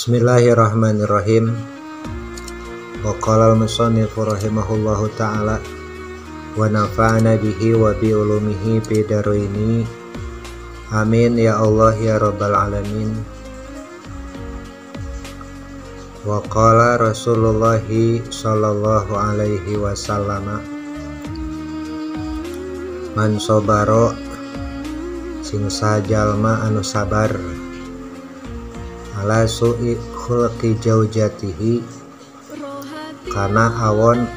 Bismillahirrahmanirrahim. Wa qala al-musannifu rahimahullahu ta'ala wa nafa'ana bihi wa bi ulumihi fi daraini. Amin ya Allah ya rabbal alamin. Wa qala Rasulullah sallallahu alaihi wasallam, man sobaro sing sajalma anu sabar ala su'i khulqi jaujatihi kana awon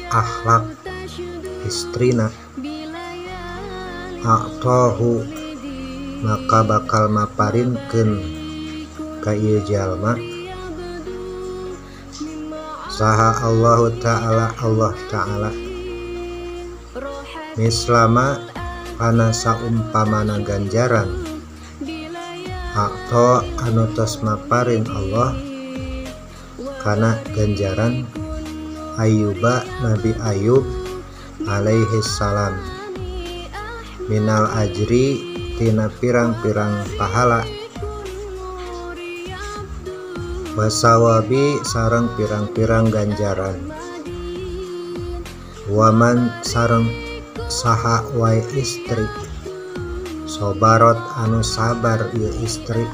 akhlak istrina, a'tahu maka bakal maparinkeun ka ieu jalma saha Allah Ta'ala mislama kana saumpamana ganjaran atau anu tos maparin Allah kana ganjaran Ayyuba Nabi Ayub alaihi salam minal ajri tina pirang-pirang pahala wasawabi sareng pirang-pirang ganjaran waman sareng saha wae istri sobarot anu sabar ieu istri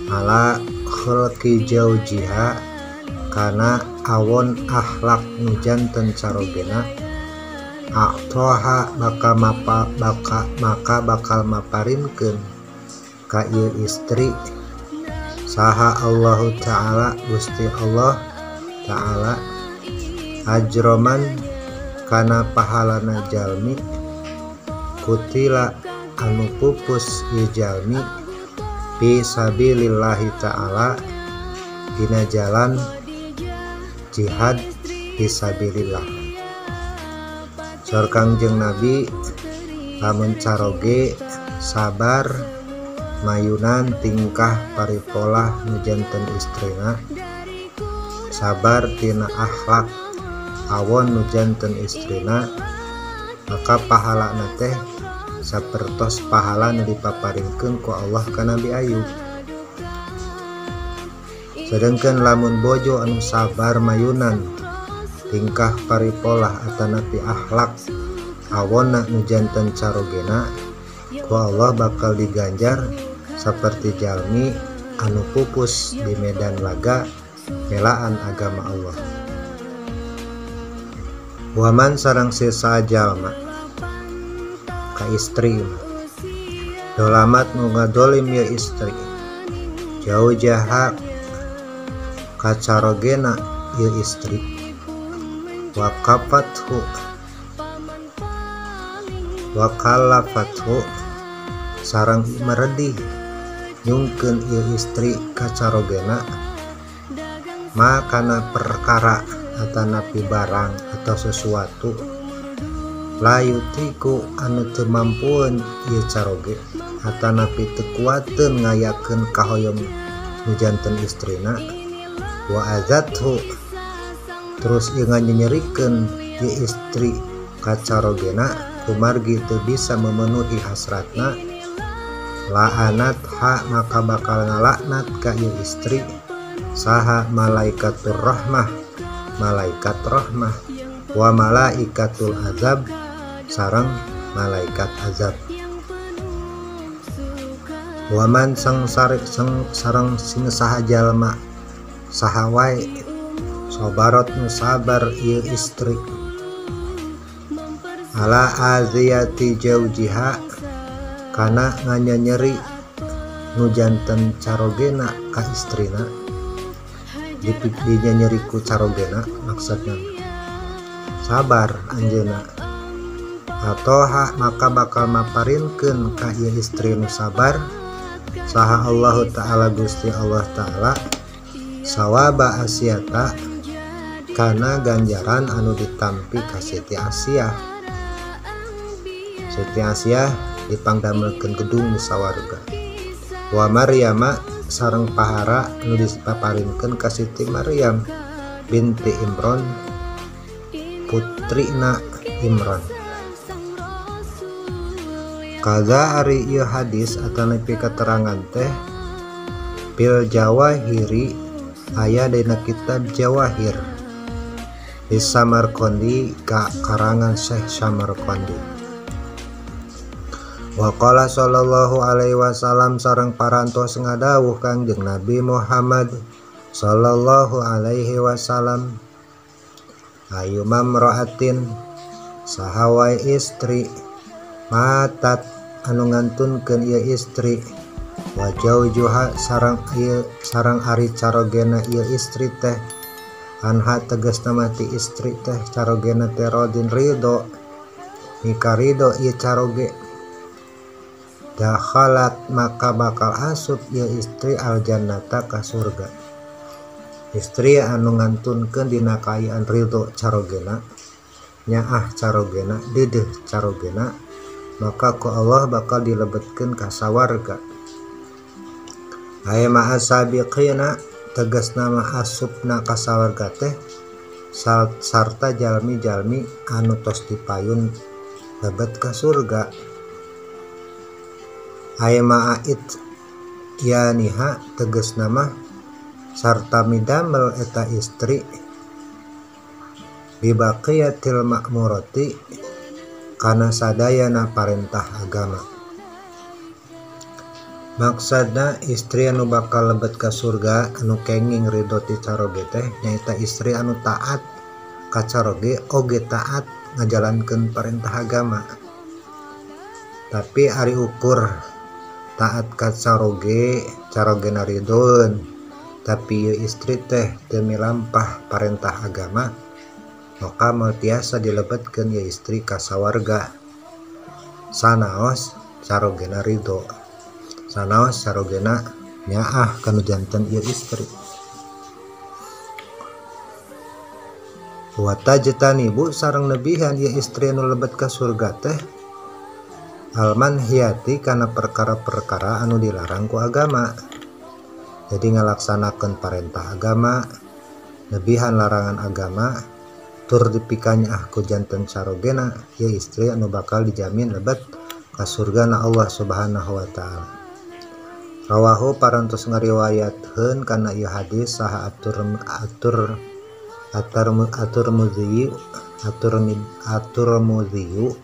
ala khulqi jaujiha kana awon akhlak nu janten carogena a'toha maka bakal maparinkeun ka ieu istri saha Allah Ta'ala Gusti Allah Ta'ala ajroman kana pahalana jalmi kutila anu pupus ieu jalmi fi sabilillahi ta'ala dina jalan jihad fisabilillah. Saur Kangjeng Nabi lamun caroge sabar mayunan tingkah paripolah nu janten istrina, sabar tina akhlak awon nu janten istrina, maka pahalana teh sapertos pahala nu dipaparingkeun ku Allah ka Nabi Ayub. Sedengkeun lamun bojo anu sabar mayunan tingkah paripolah atanapi akhlak awonna nu janten carogena, ku Allah bakal diganjar saperti jalmi anu pupus di medan laga belaan agama Allah. Waman sareng sisa jalma ka istri dolamat nu ngadolim ya istri jauh jaha kacarogena ya istri wakallafathu sareng meredih nyungkeun ya istri kacarogena makana perkara atanapi barang atau sesuatu layutiku anu teu mampueun ieu caroge atanapi teu kuateun ngayakeun kahoyong nu janten istrina wa azathu terus ieu nganyerikeun ieu istri kacarogena kumargi teu bisa memenuhi hasratna la'anat ha maka bakal ngalaknat ka ieu istri saha malaikatur rahmah malaikat rahmah wa malaikatul azab sareng malaikat azab. Waman sareng sing saha jalma saha wae sobarot nu sabar ieu istri ala aziyati jaujiha kana nganyeri nu janten carogena ka istrina dinyanyeri ku carogena maksudna sabar anjeuna atoha maka bakal maparinkeun ka ieu istri nu sabar saha Allah Ta'ala Gusti Allah Ta'ala sawaba asyata kana ganjaran anu ditampi ka Siti Asyah. Siti Asyah dipangdamelkeun gedung di sawarga. Wa Maryama sareng pahara anu dipaparinkeun ka Siti Maryam binti Imron putrina Imran. Kaza ari ieu hadis atanapi keterangan teh fil Jawahiri aya dina kitab Jawahir di Samarqandi ka karangan Syekh Samarqandi. Wa qala sallallahu alaihi wasallam sareng parantos ngadawuh Kangjeng Nabi Muhammad sallallahu alaihi wasallam, ayu mamra'atin sahawai istri matat anu ngantunkeun ieu istri wa jaujuha sareng ari carogena ieu istri teh anha tegasna mati istri teh carogena teh rodin ridho mika ridho ieu caroge dakhalat maka bakal asup ieu istri aljannata ka surga. Istri anu ngantunkeun dina kaayaan ridho carogena nyaah carogena deudeuh carogena maka ku Allah bakal dilebetkeun ka sawarga. Aya ma'asabiqina tegasna mah asupna ka sawarga teh sarta jalmi-jalmi anu tos dipayun lebet ka surga. Aya ma'ait yaniha tegasna mah sarta midamel eta istri bibaqiyatil ma'murati kana sadayana parentah agama. Maksudna istri anu bakal lebet ka surga anu kenging ridho ti caroge teh nyaeta istri anu taat ka caroge oge taat ngajalankeun parentah agama. Tapi ari ukur taat ka caroge carogena ridhoeun tapi ieu istri teh teu milampah parentah agama maka moal tiasa dilebetkeun ieu istri ka sawarga sanaos carogena ridho sanaos carogena nyaah kanu janten ieu istri. Wa tajtanibu sareng nebihan ieu istri anu lebet ka surga teh almanhiyati kana perkara-perkara anu dilarang ku agama. Jadi ngalaksanakeun parentah agama, nebihan larangan agama, tur dipikanya ku janten carogena ieu istri anu bakal dijamin lebet ka surgana Allah Subhanahu wa taala. Rawahu parantos ngariwayatkeun kana ieu hadis saha At-Tirmidzi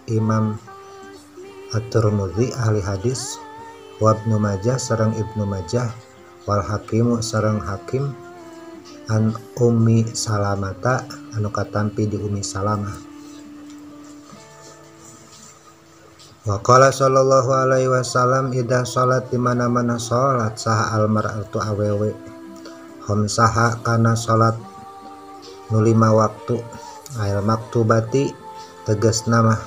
Imam At-Tirmidzi ahli hadis wa Ibnu Majah sareng Ibnu Majah wal Hakimu sareng Hakim an Ummi Salamata anu katampi di Ummi Salamah. Wa qala sallallahu alaihi wasallam idza salat di mana-mana salat saha almar'atu awewe khamsaha kana salat nu 5 waktu ail maktubati tegasna mah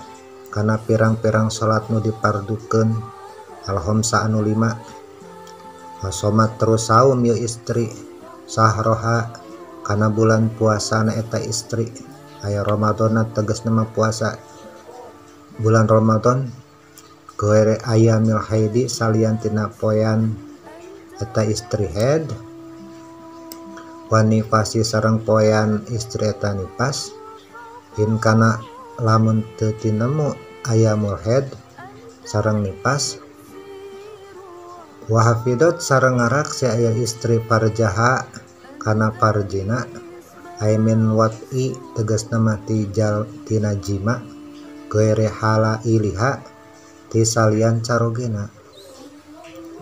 kana pirang-pirang salat nu dipardukeun al khamsa anu 5 wasomat terus saum ieu istri sahroha kana bulan puasana eta istri aya Ramadan tegasna mah puasa bulan Ramadan goere ayamil haidi salian tina poean eta istri haid wanifasi sareng poean istri eta nifas in kana lamun teu tinemu ayamul haid sareng nifas wahafidot sareng ngaraksi aya istri parjaha kana parjina aimin wat'i tegasna mati jal tina jima goere hala iliha ti salian carogena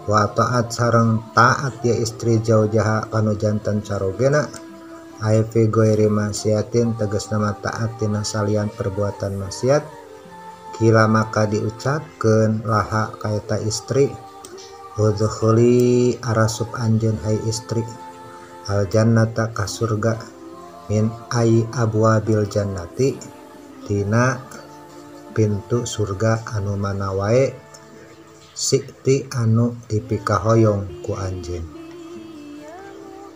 wa taat sareng taat ya istri jaujaha kanu janten carogena ai fi goere maksiatin tegasna mati taat tina salian perbuatan maksiat kila maka diucapkeun laha ka eta istri udkhuli arasup anjeun hai istri al jannata ka surga min ai abwabil jannati tina pintu surga anu mana wae sikti anu dipikahoyong ku anjeun.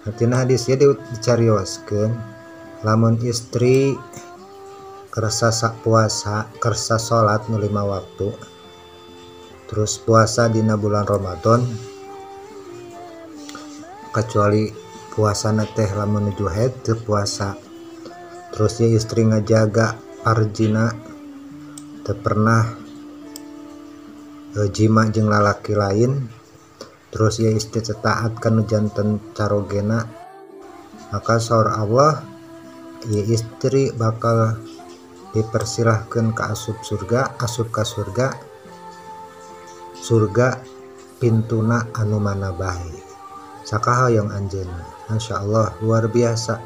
Artina hadis ieu dicarioskeun lamun istri kersa puasa kersa salat nu 5 waktu terus puasa dina bulan Ramadan kecuali puasana teh lamun nuju haid teu puasa terus ya istri ngajaga parjina teu pernah jima jeung lalaki lain terus ya istri taat kana janten carogena, maka saur Allah ya istri bakal dipersilahkan ke asup ka surga pintuna anu mana bae sakahoyong anjeunna. Masya Allah, luar biasa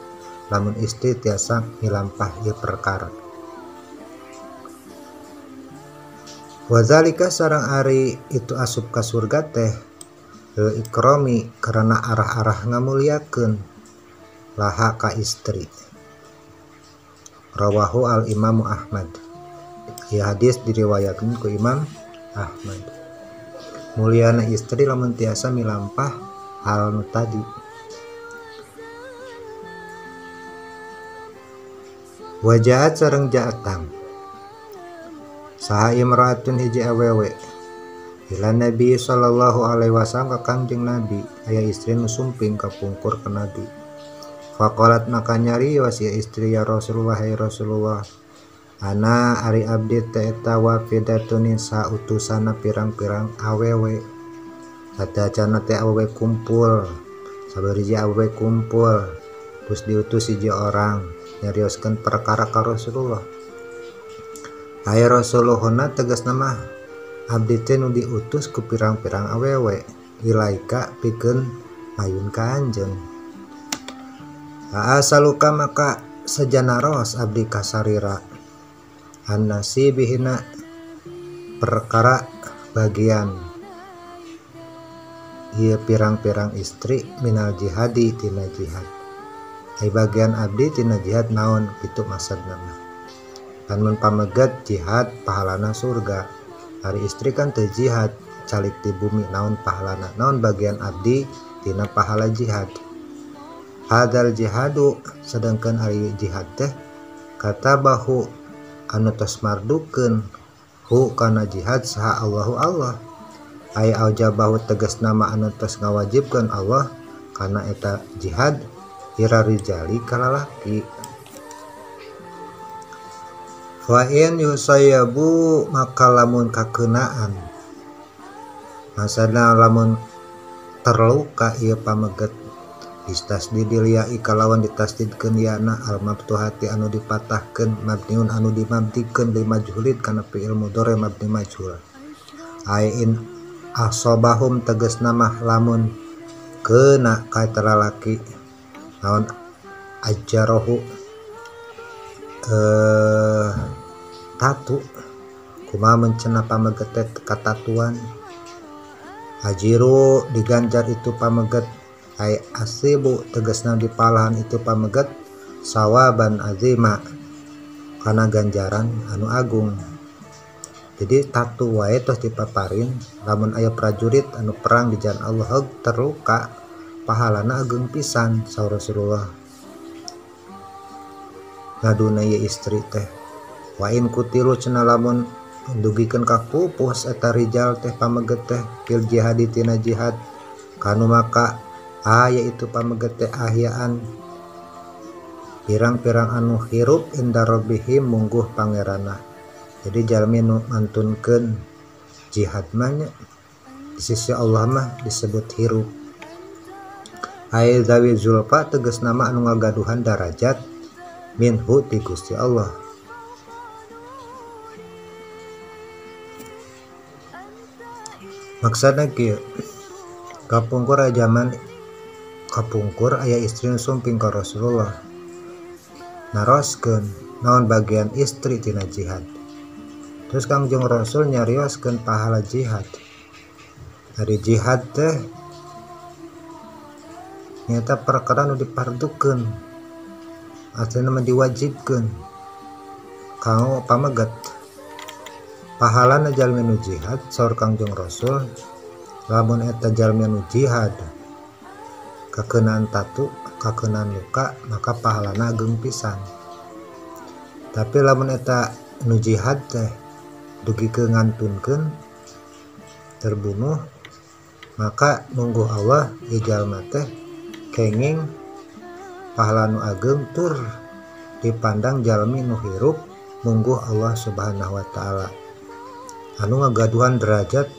lamun istri tiasa milampah ieu perkara. Wazalika sareng ari itu asup ka surga teh ikrami karena arah-arah ngamuliakeun laha ka istri. Rawahu al Imam Ahmad. Ieu hadis diriwayatkeun ku Imam Ahmad. Muliana istri lamun tiasa milampah hal nu tadi. Wajahat sareng jaatang saha imraatun hiji awewe ila Nabi sallallahu alaihi wasallam ka Kangjeng Nabi, aya istri nu sumping kapungkur ka Nabi. Faqalat maka nyarios ya istri, ya Rasulullah, hai Rasulullah, ana ari abdi teh eta wafidatun sa utusana pirang-pirang awewe. Sadacana teh awewe kumpul, sabaraha awewe kumpul, terus diutus hiji orang nyarioskeun perkara ka Rasulullah. Hai Rasulullah, tegasna mah abdi teh nu diutus ku pirang-pirang awewe ilaika pikeun mayun ka anjeun. Asaluka maka sajanaros abdi kasarira annasibihina perkara bagian ieu pirang-pirang istri minal jihadi tina jihad. Ai bagian abdi tina jihad naon kitu maksudna mah. Lamun pamegat jihad pahalana surga, hari istri kan teu jihad calik di bumi naon pahalana, naon bagian abdi tina pahala jihad. Hadal jihadu sedangkan ari jihad teh kata bahu anu tos mardukeun hu kana jihad saha Allahu Allah. Ai aujabahu tegas nama anu tos ngawajibkeun Allah kana eta jihad ira rijali kalalaki. Wa in yusayabu maka lamun kakeunaan maksudna lamun terluka ieu pameget istasdidiliyai kalawan ditasdidkeun yana al maftuhati anu dipatahkeun mabniun anu dimabdikeun li majhulid kana fi'il mudhari mabni majhul. Ai in asobahum tegasna mah lamun keuna ka eta lalaki naon ajarahu tatu kumaha mencena pameget katatuan ajiru diganjar itu pameget. Ai asibu tegasna dipalahan itu pameget sawaban azima kana ganjaran anu agung. Jadi tatu wae tos dipaparin lamun aya prajurit anu perang di jalan Allah terluka pahalana agung pisan saur Rasulullah. Ngaduna ieu istri teh wa in kutilu cenah lamun ndugikeun ka pupus eta rijal teh pameget teh fil jihad tina jihad kanu maka yaitu pameget teh ahyaan pirang-pirang anu hirup inda rabbihim mungguh pangerana. Jadi jalmi nu mantunkeun jihad mah di sisi Allah mah disebut hirup. Ai zawi zulfa tegas nama anu ngagaduhan darajat minhu ti Gusti Allah. Maksudna kieu kapungkur zaman kapungkur aya istri sumping ka Rasulullah naroskeun naon bagian istri tina jihad. Terus Kangjeng Rasul nyarioskeun pahala jihad. Dari jihad teh nyata perkara nu dipardukeun aslinya mah diwajibkeun kanggo pameget. Pahalana jalmi nu jihad saur Kangjeng Rasul lamun eta jalmi nu jihad kakeunaan tatu kakeunaan luka maka pahalana ageung pisan. Tapi lamun eta nu jihad teh dugi ke ngantunkeun terbunuh maka nunggu Allah ieu jalma teh kenging pahala nu ageung tur dipandang jalmi nu hirup mungguh Allah Subhanahu wa taala anu ngagaduhan derajat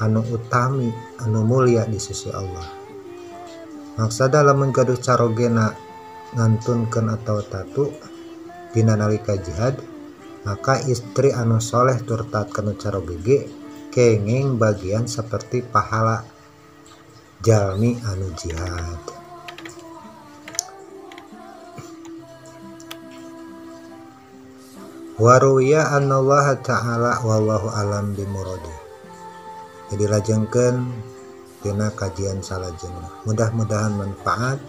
anu utami anu mulia di sisi Allah. Maksada lamun gaduh carogena ngantunkeun atau tatu dina nalika jihad, maka istri anu soleh tur taat kana carogege kenging bagian seperti pahala jalmi anu jihad. Waruya anallaha ta'ala wallahu alam bimuradi. Jadi lajengkeun dina kajian salajengna. Mudah-mudahan manfaat.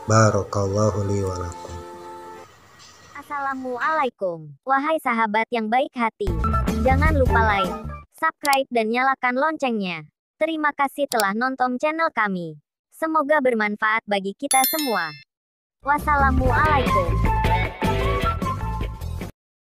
Barakallahu li wa lakum. Assalamualaikum, wahai sahabat yang baik hati. Jangan lupa like, subscribe dan nyalakan loncengnya. Terima kasih telah nonton channel kami. Semoga bermanfaat bagi kita semua. Wassalamualaikum.